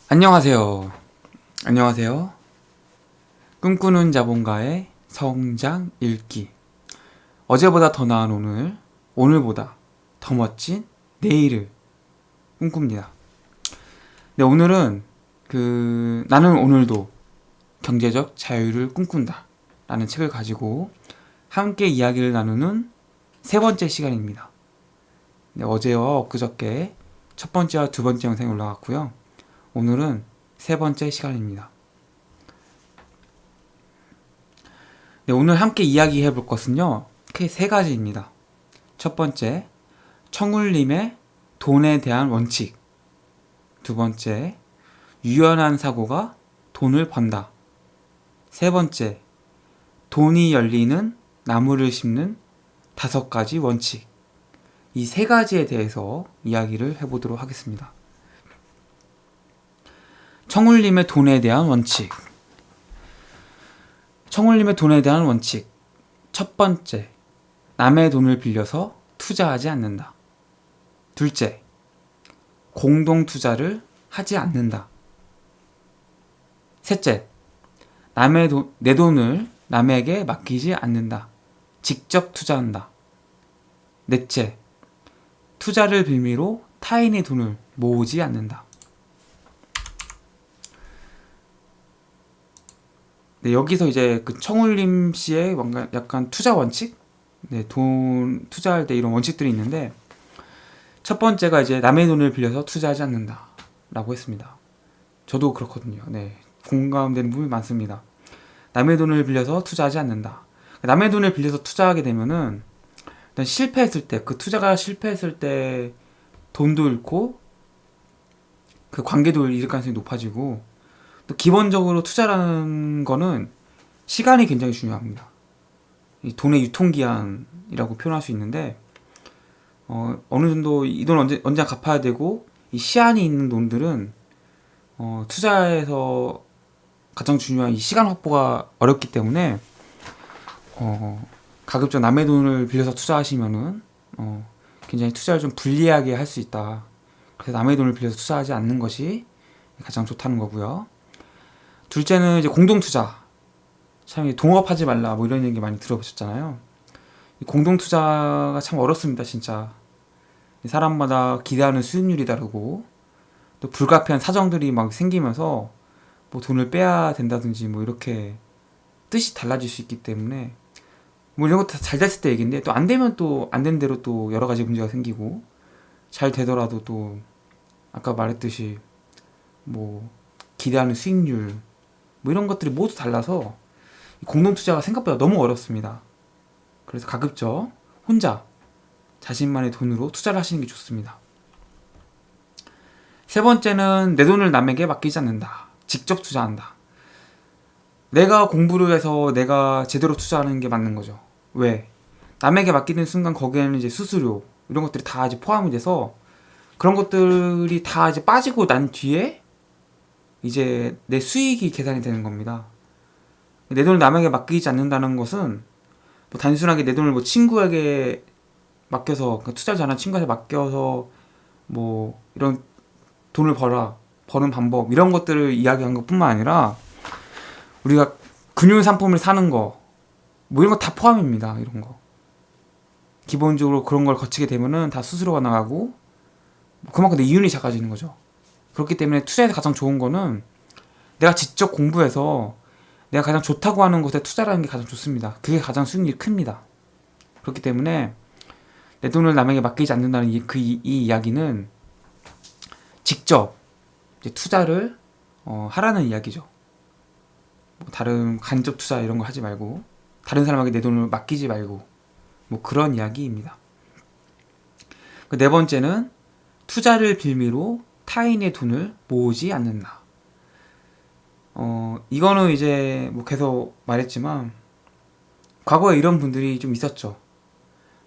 안녕하세요. 안녕하세요. 꿈꾸는 자본가의 성장 읽기. 어제보다 더 나은 오늘, 오늘보다 더 멋진 내일을 꿈꿉니다. 네, 오늘은 나는 오늘도 경제적 자유를 꿈꾼다 라는 책을 가지고 함께 이야기를 나누는 세 번째 시간입니다. 네, 어제와 엊그저께 첫 번째와 두 번째 영상이 올라갔고요. 오늘은 세 번째 시간입니다. 네, 오늘 함께 이야기해 볼 것은요, 크게 세 가지입니다. 첫 번째, 청울님의 돈에 대한 원칙. 두 번째, 유연한 사고가 돈을 번다. 세 번째, 돈이 열리는 나무를 심는 5가지 원칙. 이 세 가지에 대해서 이야기를 해보도록 하겠습니다. 청울님의 돈에 대한 원칙. 청울님의 돈에 대한 원칙. 첫 번째, 남의 돈을 빌려서 투자하지 않는다. 둘째, 공동 투자를 하지 않는다. 셋째, 내 돈을 남에게 맡기지 않는다. 직접 투자한다. 넷째, 투자를 빌미로 타인의 돈을 모으지 않는다. 네, 여기서 이제 그 청울림 씨의 뭔가 약간 투자 원칙? 네, 돈 투자할 때 이런 원칙들이 있는데, 첫 번째가 이제 남의 돈을 빌려서 투자하지 않는다 라고 했습니다. 저도 그렇거든요. 네, 공감되는 부분이 많습니다. 남의 돈을 빌려서 투자하지 않는다. 남의 돈을 빌려서 투자하게 되면은 일단 실패했을 때, 그 투자가 실패했을 때 돈도 잃고 그 관계도 잃을 가능성이 높아지고, 또 기본적으로 투자라는 거는 시간이 굉장히 중요합니다. 이 돈의 유통기한이라고 표현할 수 있는데, 어느 정도 이 돈 언제 갚아야 되고, 이 시한이 있는 돈들은 투자에서 가장 중요한 이 시간 확보가 어렵기 때문에, 가급적 남의 돈을 빌려서 투자하시면은 굉장히 투자를 좀 불리하게 할 수 있다. 그래서 남의 돈을 빌려서 투자하지 않는 것이 가장 좋다는 거고요. 둘째는 이제 공동 투자. 참 동업하지 말라 뭐 이런 얘기 많이 들어보셨잖아요. 공동 투자가 참 어렵습니다, 진짜. 사람마다 기대하는 수익률이 다르고, 또 불가피한 사정들이 막 생기면서 뭐 돈을 빼야 된다든지 뭐 이렇게 뜻이 달라질 수 있기 때문에, 뭐 이런 거 다 잘 됐을 때 얘기인데, 또 안 되면 또 안 된 대로 또 여러 가지 문제가 생기고, 잘 되더라도 또 아까 말했듯이 뭐 기대하는 수익률 뭐 이런 것들이 모두 달라서 공동 투자가 생각보다 너무 어렵습니다. 그래서 가급적 혼자 자신만의 돈으로 투자를 하시는 게 좋습니다. 세 번째는 내 돈을 남에게 맡기지 않는다. 직접 투자한다. 내가 공부를 해서 내가 제대로 투자하는 게 맞는 거죠. 왜? 남에게 맡기는 순간 거기에는 이제 수수료 이런 것들이 다 이제 포함이 돼서, 그런 것들이 다 이제 빠지고 난 뒤에 이제 내 수익이 계산이 되는 겁니다. 내 돈을 남에게 맡기지 않는다는 것은 뭐 단순하게 내 돈을 뭐 친구에게 맡겨서, 투자를 잘하는 친구한테 맡겨서 뭐 이런 돈을 버는 방법 이런 것들을 이야기한 것뿐만 아니라, 우리가 금융 상품을 사는 거 뭐 이런 거 다 포함입니다. 이런 거 기본적으로 그런 걸 거치게 되면은 다 수수료가 나가고, 그만큼 내 이윤이 작아지는 거죠. 그렇기 때문에 투자에서 가장 좋은 거는 내가 직접 공부해서 내가 가장 좋다고 하는 것에 투자라는 게 가장 좋습니다. 그게 가장 수익률이 큽니다. 그렇기 때문에 내 돈을 남에게 맡기지 않는다는 이 이야기는 직접 이제 투자를 하라는 이야기죠. 뭐 다른 간접 투자 이런 거 하지 말고, 다른 사람에게 내 돈을 맡기지 말고, 뭐 그런 이야기입니다. 네 번째는 투자를 빌미로 타인의 돈을 모으지 않는다. 이거는 이제 뭐 계속 말했지만, 과거에 이런 분들이 좀 있었죠.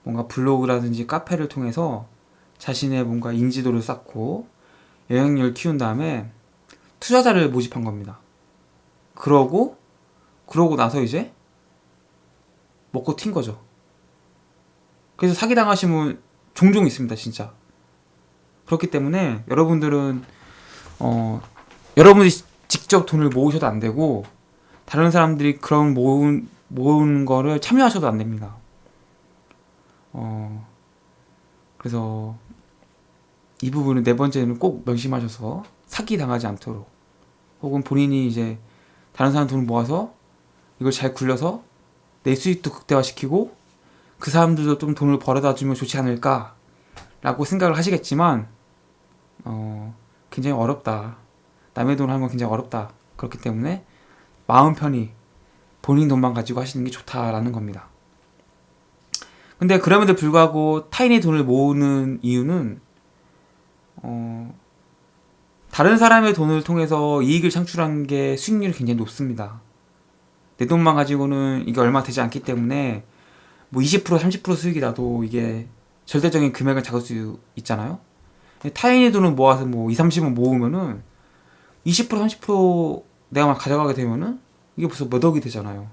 뭔가 블로그라든지 카페를 통해서 자신의 뭔가 인지도를 쌓고 영향력을 키운 다음에 투자자를 모집한 겁니다. 그러고 나서 이제 먹고 튄 거죠. 그래서 사기당하신 분 종종 있습니다, 진짜. 그렇기 때문에 여러분들은 여러분이 직접 돈을 모으셔도 안 되고 다른 사람들이 그런 모으는 거를 참여하셔도 안 됩니다. 그래서 이 부분은 네 번째는 꼭 명심하셔서 사기 당하지 않도록, 혹은 본인이 이제 다른 사람 돈을 모아서 이걸 잘 굴려서 내 수익도 극대화시키고 그 사람들도 좀 돈을 벌어다 주면 좋지 않을까 라고 생각을 하시겠지만 굉장히 어렵다. 남의 돈을 하는 건 굉장히 어렵다. 그렇기 때문에 마음 편히 본인 돈만 가지고 하시는 게 좋다라는 겁니다. 근데 그럼에도 불구하고 타인의 돈을 모으는 이유는 다른 사람의 돈을 통해서 이익을 창출하는 게 수익률이 굉장히 높습니다. 내 돈만 가지고는 이게 얼마 되지 않기 때문에 뭐 20% 30% 수익이 나도 이게 절대적인 금액을 잡을 수 있잖아요. 타인의 돈을 모아서 뭐 20, 30원 모으면은 20% 30% 내가 막 가져가게 되면은 이게 벌써 몇 억이 되잖아요.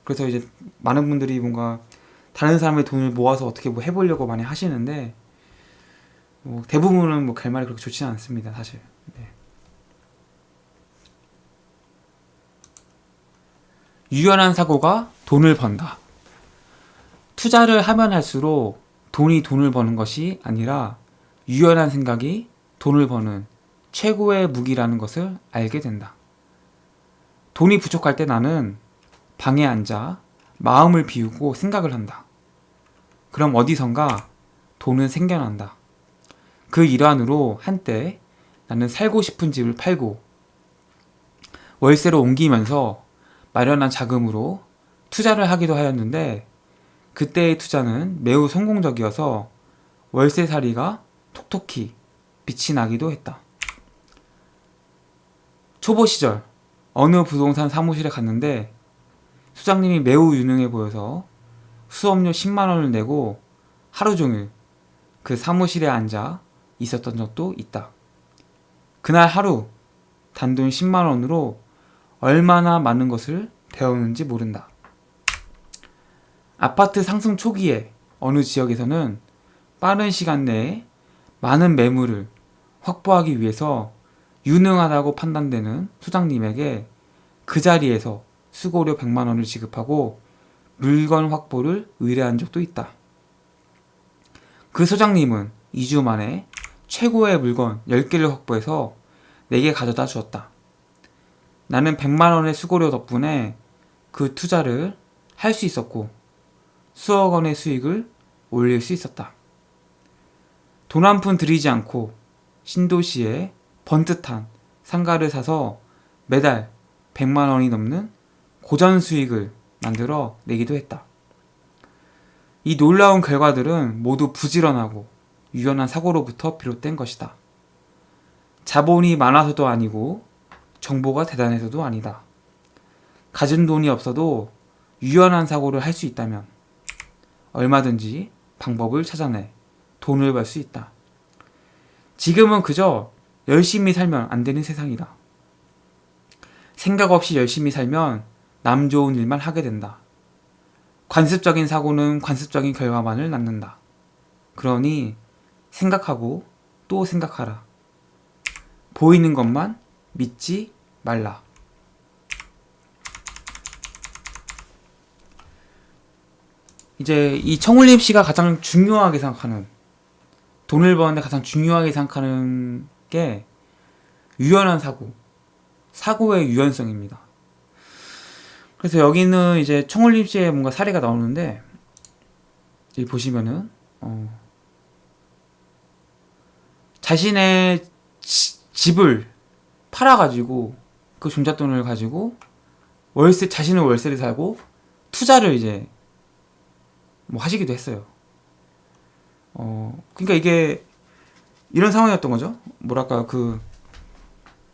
그래서 이제 많은 분들이 뭔가 다른 사람의 돈을 모아서 어떻게 뭐 해보려고 많이 하시는데 뭐 대부분은 뭐 결말이 그렇게 좋지는 않습니다, 사실. 네. 유연한 사고가 돈을 번다. 투자를 하면 할수록 돈이 돈을 버는 것이 아니라 유연한 생각이 돈을 버는 최고의 무기라는 것을 알게 된다. 돈이 부족할 때 나는 방에 앉아 마음을 비우고 생각을 한다. 그럼 어디선가 돈은 생겨난다. 그 일환으로 한때 나는 살고 싶은 집을 팔고 월세로 옮기면서 마련한 자금으로 투자를 하기도 하였는데 그때의 투자는 매우 성공적이어서 월세살이가 톡톡히 빛이 나기도 했다. 초보 시절 어느 부동산 사무실에 갔는데 소장님이 매우 유능해 보여서 수업료 10만 원을 내고 하루 종일 그 사무실에 앉아 있었던 적도 있다. 그날 하루 단돈 10만 원으로 얼마나 많은 것을 배웠는지 모른다. 아파트 상승 초기에 어느 지역에서는 빠른 시간 내에 많은 매물을 확보하기 위해서 유능하다고 판단되는 소장님에게 그 자리에서 수고료 100만 원을 지급하고 물건 확보를 의뢰한 적도 있다. 그 소장님은 2주 만에 최고의 물건 10개를 확보해서 내게 가져다 주었다. 나는 100만 원의 수고료 덕분에 그 투자를 할 수 있었고 수억 원의 수익을 올릴 수 있었다. 돈 한 푼 들이지 않고 신도시에 번듯한 상가를 사서 매달 100만 원이 넘는 고전 수익을 만들어 내기도 했다. 이 놀라운 결과들은 모두 부지런하고 유연한 사고로부터 비롯된 것이다. 자본이 많아서도 아니고 정보가 대단해서도 아니다. 가진 돈이 없어도 유연한 사고를 할 수 있다면 얼마든지 방법을 찾아내 돈을 벌 수 있다. 지금은 그저 열심히 살면 안 되는 세상이다. 생각 없이 열심히 살면 남 좋은 일만 하게 된다. 관습적인 사고는 관습적인 결과만을 낳는다. 그러니 생각하고 또 생각하라. 보이는 것만 믿지 말라. 이제 이 청울림 씨가 가장 중요하게 생각하는, 돈을 버는데 가장 중요하게 생각하는 게 유연한 사고, 사고의 유연성입니다. 그래서 여기는 이제 청울림 씨의 뭔가 사례가 나오는데, 여기 보시면은 자신의 집을 팔아가지고 그 종잣돈을 가지고 자신은 월세를 살고 투자를 이제 뭐 하시기도 했어요. 그러니까 이게 이런 상황이었던 거죠. 뭐랄까,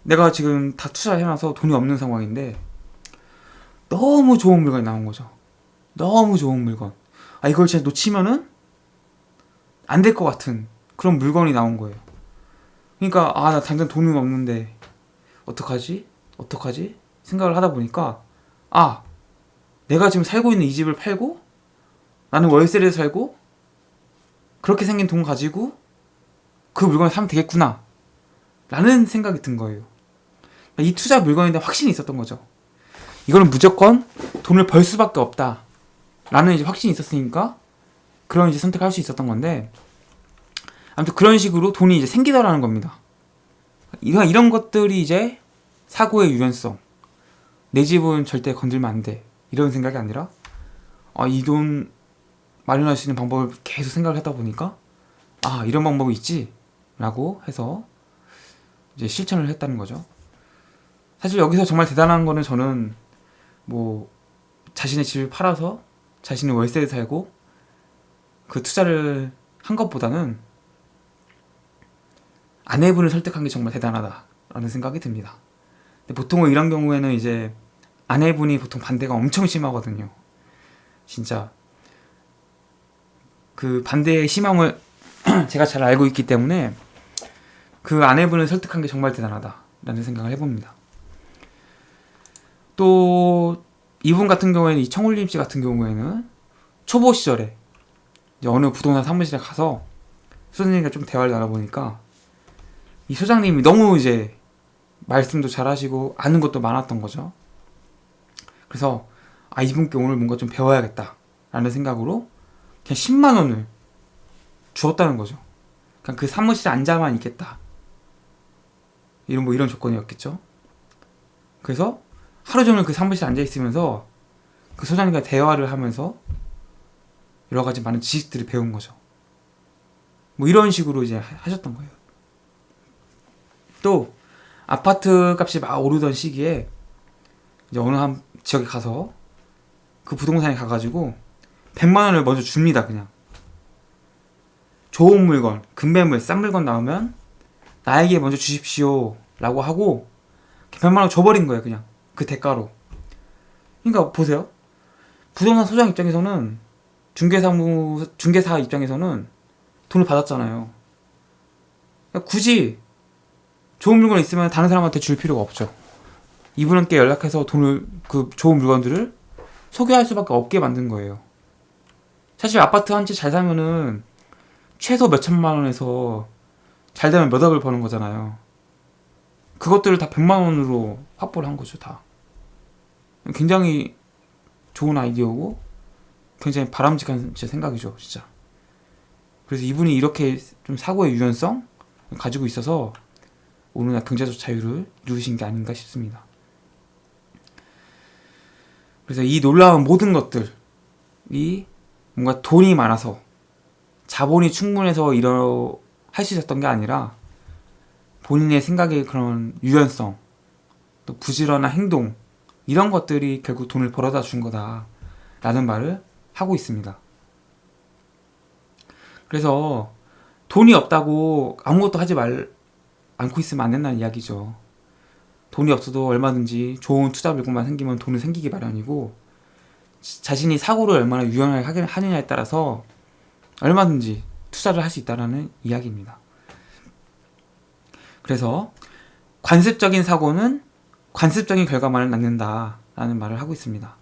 내가 지금 다 투자를 해놔서 돈이 없는 상황인데 너무 좋은 물건이 나온 거죠. 너무 좋은 물건. 이걸 진짜 놓치면은 안 될 것 같은 그런 물건이 나온 거예요. 그러니까 나 당장 돈은 없는데 어떡하지 생각을 하다 보니까 내가 지금 살고 있는 이 집을 팔고 나는 월세를 살고 그렇게 생긴 돈 가지고 그 물건을 사면 되겠구나 라는 생각이 든 거예요. 이 투자 물건에 대한 확신이 있었던 거죠. 이거는 무조건 돈을 벌 수밖에 없다 라는 이제 확신이 있었으니까 그런 이제 선택할 수 있었던 건데, 아무튼 그런 식으로 돈이 이제 생기더라는 겁니다. 이런 것들이 이제 사고의 유연성, 내 집은 절대 건들면 안 돼 이런 생각이 아니라, 이 돈 마련할 수 있는 방법을 계속 생각을 하다 보니까 이런 방법이 있지 라고 해서 이제 실천을 했다는 거죠. 사실 여기서 정말 대단한 거는, 저는 뭐 자신의 집을 팔아서 자신의 월세에 살고 그 투자를 한 것보다는 아내분을 설득한 게 정말 대단하다라는 생각이 듭니다. 근데 보통은 이런 경우에는 이제 아내분이 보통 반대가 엄청 심하거든요. 진짜 그 반대의 심함을 제가 잘 알고 있기 때문에 그 아내분을 설득한 게 정말 대단하다라는 생각을 해봅니다. 또 이분 같은 경우에는, 이 청울림 씨 같은 경우에는 초보 시절에 이제 어느 부동산 사무실에 가서 소장님과 좀 대화를 나눠보니까 이 소장님이 너무 이제 말씀도 잘하시고 아는 것도 많았던 거죠. 그래서 이분께 오늘 뭔가 좀 배워야겠다 라는 생각으로 그냥 10만 원을 주었다는 거죠. 그냥 그 사무실에 앉아만 있겠다, 이런 조건이었겠죠. 그래서 하루 종일 그 사무실에 앉아 있으면서 그 소장님과 대화를 하면서 여러 가지 많은 지식들을 배운 거죠. 뭐 이런 식으로 이제 하셨던 거예요. 또 아파트 값이 막 오르던 시기에 이제 어느 한 지역에 가서 그 부동산에 가가지고 100만 원을 먼저 줍니다. 그냥 좋은 물건, 금매물, 싼 물건 나오면 나에게 먼저 주십시오 라고 하고 100만 원 줘버린 거예요. 그냥 그 대가로. 그러니까 보세요, 부동산 소장 입장에서는, 중개사 입장에서는 돈을 받았잖아요. 그러니까 굳이 좋은 물건 있으면 다른 사람한테 줄 필요가 없죠. 이분께 연락해서 그 좋은 물건들을 소개할 수밖에 없게 만든 거예요. 사실 아파트 한 채 잘 사면은 최소 몇 천만 원에서 잘 되면 몇 억을 버는 거잖아요. 그것들을 다 100만 원으로 확보를 한 거죠. 다 굉장히 좋은 아이디어고 굉장히 바람직한 진짜 생각이죠, 진짜. 그래서 이분이 이렇게 좀 사고의 유연성 가지고 있어서 오늘날 경제적 자유를 이루신 게 아닌가 싶습니다. 그래서 이 놀라운 모든 것들이 뭔가 돈이 많아서, 자본이 충분해서 할 수 있었던 게 아니라 본인의 생각의 그런 유연성, 또 부지런한 행동, 이런 것들이 결국 돈을 벌어다 준 거다라는 말을 하고 있습니다. 그래서 돈이 없다고 아무것도 하지 않고 있으면 안 된다는 이야기죠. 돈이 없어도 얼마든지 좋은 투자 물건만 생기면 돈은 생기기 마련이고, 자신이 사고를 얼마나 유연하게 하느냐에 따라서 얼마든지 투자를 할 수 있다는 이야기입니다. 그래서 관습적인 사고는 관습적인 결과만을 낳는다라는 말을 하고 있습니다.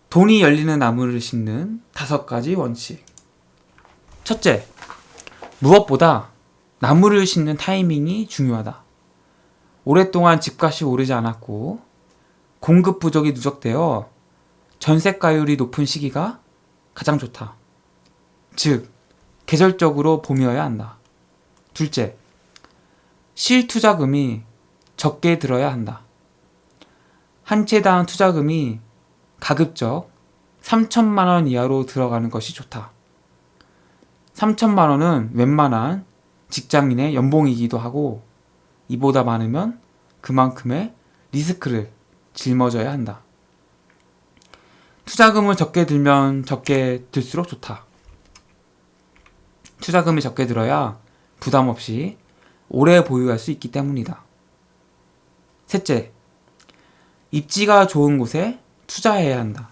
돈이 열리는 나무를 심는 5가지 원칙. 첫째, 무엇보다 나무를 심는 타이밍이 중요하다. 오랫동안 집값이 오르지 않았고 공급 부족이 누적되어 전세가율이 높은 시기가 가장 좋다. 즉, 계절적으로 봄이어야 한다. 둘째, 실투자금이 적게 들어야 한다. 한 채당 투자금이 가급적 3천만 원 이하로 들어가는 것이 좋다. 3천만 원은 웬만한 직장인의 연봉이기도 하고, 이보다 많으면 그만큼의 리스크를 짊어져야 한다. 투자금을 적게 들면 적게 들수록 좋다. 투자금이 적게 들어야 부담 없이 오래 보유할 수 있기 때문이다. 셋째, 입지가 좋은 곳에 투자해야 한다.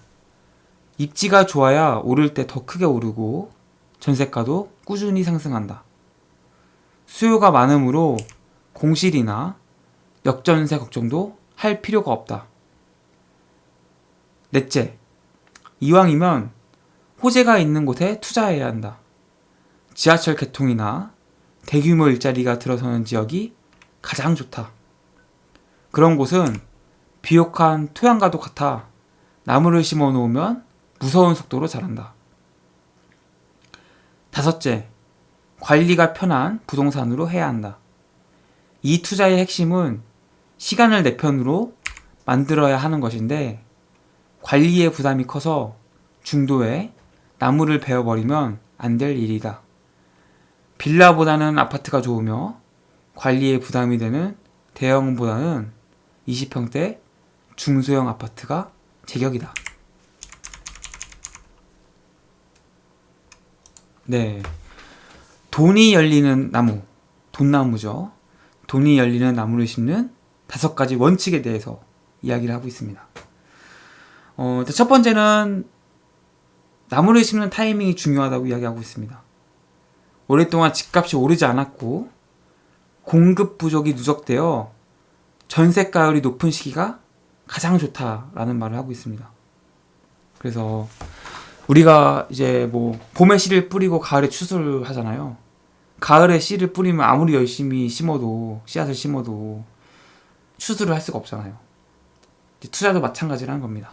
입지가 좋아야 오를 때 더 크게 오르고 전세가도 꾸준히 상승한다. 수요가 많으므로 공실이나 역전세 걱정도 할 필요가 없다. 넷째, 이왕이면 호재가 있는 곳에 투자해야 한다. 지하철 개통이나 대규모 일자리가 들어서는 지역이 가장 좋다. 그런 곳은 비옥한 토양과도 같아 나무를 심어 놓으면 무서운 속도로 자란다. 다섯째, 관리가 편한 부동산으로 해야 한다. 이 투자의 핵심은 시간을 내 편으로 만들어야 하는 것인데 관리의 부담이 커서 중도에 나무를 베어버리면 안 될 일이다. 빌라보다는 아파트가 좋으며 관리에 부담이 되는 대형보다는 20평대 중소형 아파트가 제격이다. 네, 돈이 열리는 나무, 돈나무죠. 돈이 열리는 나무를 심는 5가지 원칙에 대해서 이야기를 하고 있습니다. 첫 번째는 나무를 심는 타이밍이 중요하다고 이야기하고 있습니다. 오랫동안 집값이 오르지 않았고 공급 부족이 누적되어 전세가율이 높은 시기가 가장 좋다라는 말을 하고 있습니다. 그래서 우리가 이제 뭐 봄에 씨를 뿌리고 가을에 추수를 하잖아요. 가을에 씨를 뿌리면 아무리 열심히 심어도 씨앗을 심어도 추수를 할 수가 없잖아요. 투자도 마찬가지라는 겁니다.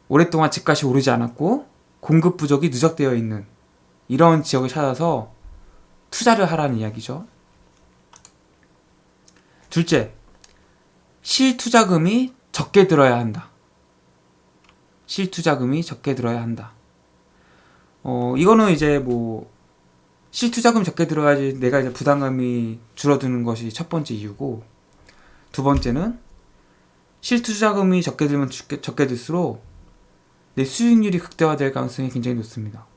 오랫동안 집값이 오르지 않았고 공급 부족이 누적되어 있는 이런 지역을 찾아서 투자를 하라는 이야기죠. 둘째, 실투자금이 적게 들어야 한다. 실투자금이 적게 들어야 한다. 이거는 이제 뭐 실투자금이 적게 들어야지 내가 이제 부담감이 줄어드는 것이 첫 번째 이유고, 두 번째는 실투자금이 적게 들면 적게 들수록 내 수익률이 극대화될 가능성이 굉장히 높습니다.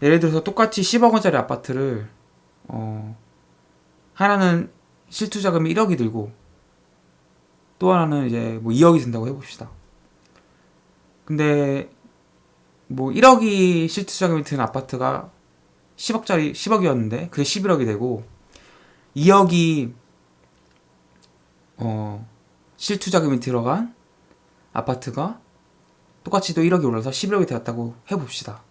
예를 들어서 똑같이 10억 원짜리 아파트를 하나는 실투자금이 1억이 들고 또 하나는 이제 뭐 2억이 든다고 해봅시다. 근데 뭐 1억이 실투자금이 든 아파트가 10억이었는데 그게 11억이 되고 2억이 실투자금이 들어간 아파트가 똑같이 또 1억이 올라서 11억이 되었다고 해봅시다.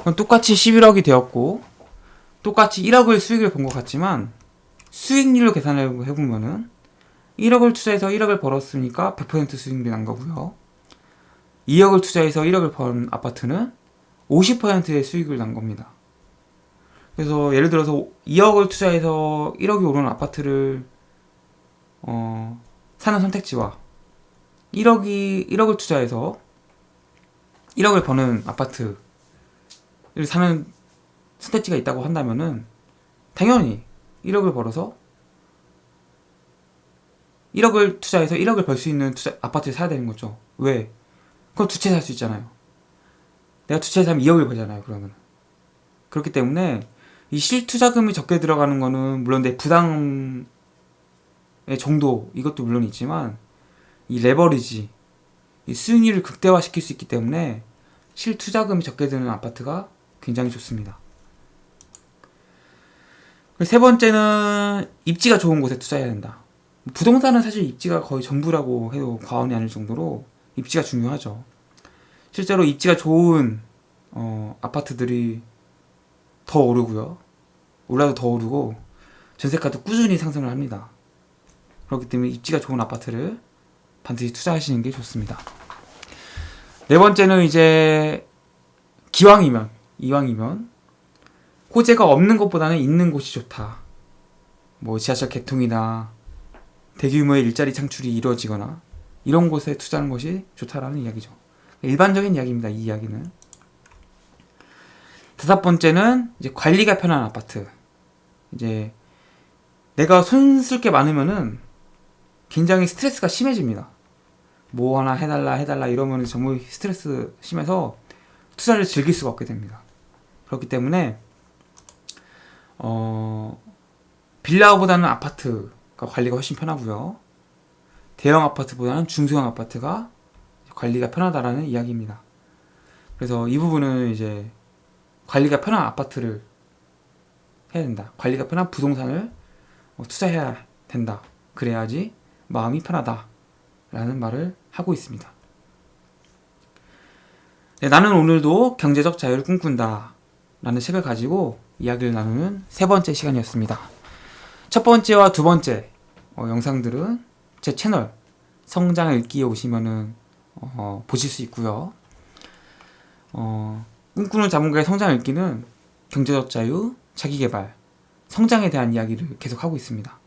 그럼 똑같이 11억이 되었고 똑같이 1억을 수익을 본 것 같지만 수익률로 계산을 해보면은 1억을 투자해서 1억을 벌었으니까 100% 수익률이 난 거고요. 2억을 투자해서 1억을 번 아파트는 50%의 수익을 난 겁니다. 그래서 예를 들어서 2억을 투자해서 1억이 오르는 아파트를 사는 선택지와 1억을 투자해서 1억을 버는 아파트를 사는 선택지가 있다고 한다면은 당연히 1억을 벌어서 1억을 투자해서 1억을 벌 수 있는 아파트를 사야 되는 거죠. 왜? 그럼 두 채 살 수 있잖아요. 내가 두 채 사면 2억을 벌잖아요. 그러면 그렇기 때문에 이 실투자금이 적게 들어가는 거는 물론 내 부담의 정도 이것도 물론 있지만 이 레버리지, 이 수익률을 극대화시킬 수 있기 때문에 실투자금이 적게 드는 아파트가 굉장히 좋습니다. 세 번째는 입지가 좋은 곳에 투자해야 된다. 부동산은 사실 입지가 거의 전부라고 해도 과언이 아닐 정도로 입지가 중요하죠. 실제로 입지가 좋은 아파트들이 더 오르고요. 올라도 더 오르고 전세가도 꾸준히 상승을 합니다. 그렇기 때문에 입지가 좋은 아파트를 반드시 투자하시는 게 좋습니다. 네 번째는 이제 이왕이면 호재가 없는 것보다는 있는 곳이 좋다. 뭐 지하철 개통이나 대규모의 일자리 창출이 이루어지거나 이런 곳에 투자하는 것이 좋다라는 이야기죠. 일반적인 이야기입니다. 이 이야기는. 다섯 번째는 이제 관리가 편한 아파트. 이제 내가 손 쓸 게 많으면은 굉장히 스트레스가 심해집니다. 뭐 하나 해달라 이러면 정말 스트레스 심해서 투자를 즐길 수가 없게 됩니다. 그렇기 때문에 빌라보다는 아파트가 관리가 훨씬 편하고요. 대형 아파트보다는 중소형 아파트가 관리가 편하다라는 이야기입니다. 그래서 이 부분은 이제 관리가 편한 아파트를 해야 된다. 관리가 편한 부동산을 투자해야 된다. 그래야지 마음이 편하다라는 말을 하고 있습니다. 네, 나는 오늘도 경제적 자유를 꿈꾼다. 라는 책을 가지고 이야기를 나누는 세 번째 시간이었습니다. 첫 번째와 두 번째 영상들은 제 채널 성장 읽기에 오시면은 보실 수 있고요. 꿈꾸는 자문가의 성장 읽기는 경제적 자유, 자기계발, 성장에 대한 이야기를 계속 하고 있습니다.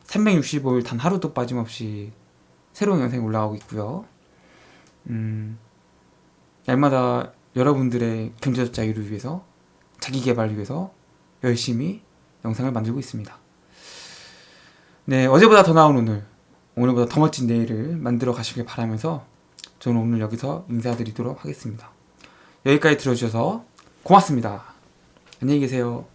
365일 단 하루도 빠짐없이 새로운 영상이 올라가고 있고요. 날마다 여러분들의 경제적 자유를 위해서, 자기계발을 위해서 열심히 영상을 만들고 있습니다. 네, 어제보다 더 나은 오늘, 오늘보다 더 멋진 내일을 만들어 가시길 바라면서 저는 오늘 여기서 인사드리도록 하겠습니다. 여기까지 들어주셔서 고맙습니다. 안녕히 계세요.